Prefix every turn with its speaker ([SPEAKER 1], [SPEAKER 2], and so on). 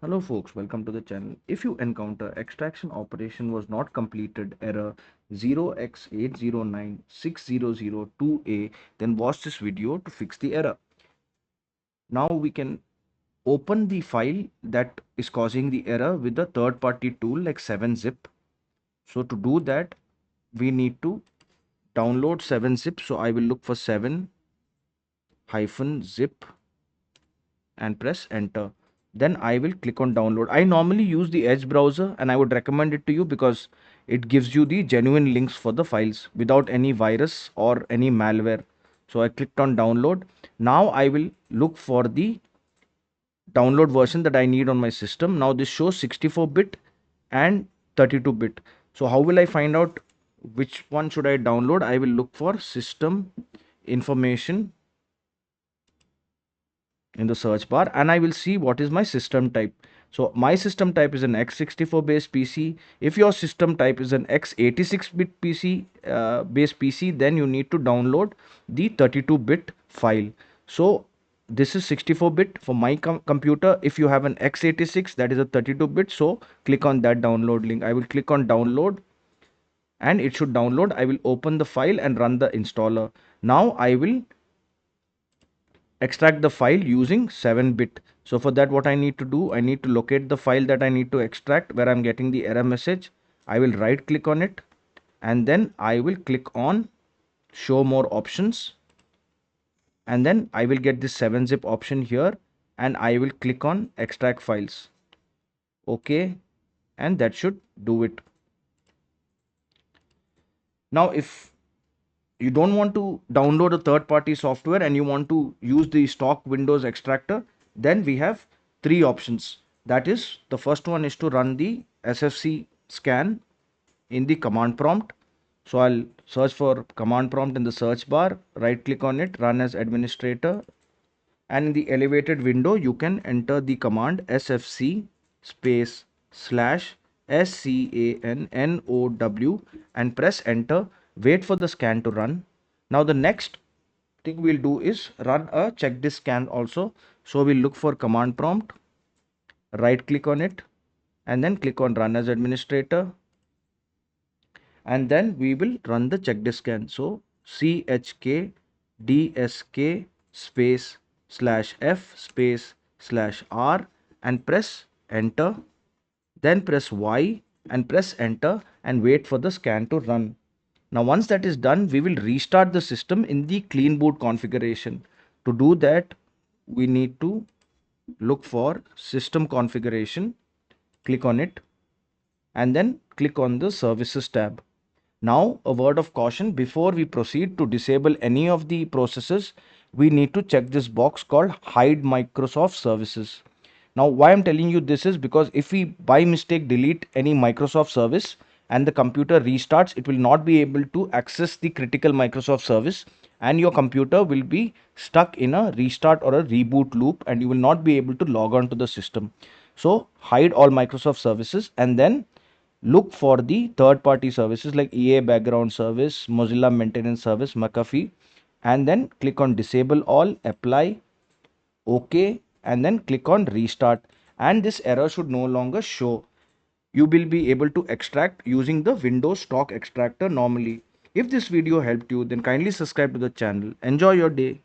[SPEAKER 1] Hello folks, welcome to the channel. If you encounter extraction operation was not completed error 0x8096002A, then watch this video to fix the error. Now we can open the file that is causing the error with a third party tool like 7-zip. So to do that, we need to download 7-zip. So I will look for 7-zip and press enter. Then I will click on download. I normally use the Edge browser and I would recommend it to you because it gives you the genuine links for the files without any virus or any malware. So I clicked on download. Now I will look for the download version that I need on my system. Now this shows 64-bit and 32-bit. So how will I find out which one should I download? I will look for system information in the search bar and I will see what is my system type. So my system type is an x64 based PC. If your system type is an x86-bit PC based PC, then you need to download the 32-bit file. So this is 64-bit for my computer. If you have an x86, that is a 32-bit. So click on that download link. I will click on download and it should download. I will open the file and run the installer. Now I will extract the file using 7-bit. So for that, what I need to do, I need to locate the file that I need to extract where I'm getting the error message. I will right click on it and then I will click on show more options and then I will get this 7-zip option here and I will click on extract files. Okay, and that should do it. Now if you don't want to download a third party software and you want to use the stock Windows extractor, then we have three options. That is, the first one is to run the SFC scan in the command prompt. So I'll search for command prompt in the search bar, right click on it, run as administrator, and in the elevated window you can enter the command sfc space slash scannow and press enter. Wait for the scan to run. Now the next thing we'll do is run a check this scan also. So we'll look for command prompt, right click on it and then click on run as administrator and then we will run the check this scan. So chkdsk space slash f space slash r and press enter, then press y and press enter and wait for the scan to run. Now once that is done, we will restart the system in the clean boot configuration. To do that, we need to look for system configuration, click on it and then click on the services tab. Now, a word of caution, before we proceed to disable any of the processes, we need to check this box called hide Microsoft services. Now, why I'm telling you this is because if we by mistake delete any Microsoft service and the computer restarts, it will not be able to access the critical Microsoft service and your computer will be stuck in a restart or a reboot loop and you will not be able to log on to the system. So hide all Microsoft services and then look for the third party services like EA background service, Mozilla maintenance service, McAfee, and then click on disable all, apply, OK, and then click on restart. And this error should no longer show. You will be able to extract using the Windows stock extractor normally. If this video helped you, then kindly subscribe to the channel. Enjoy your day.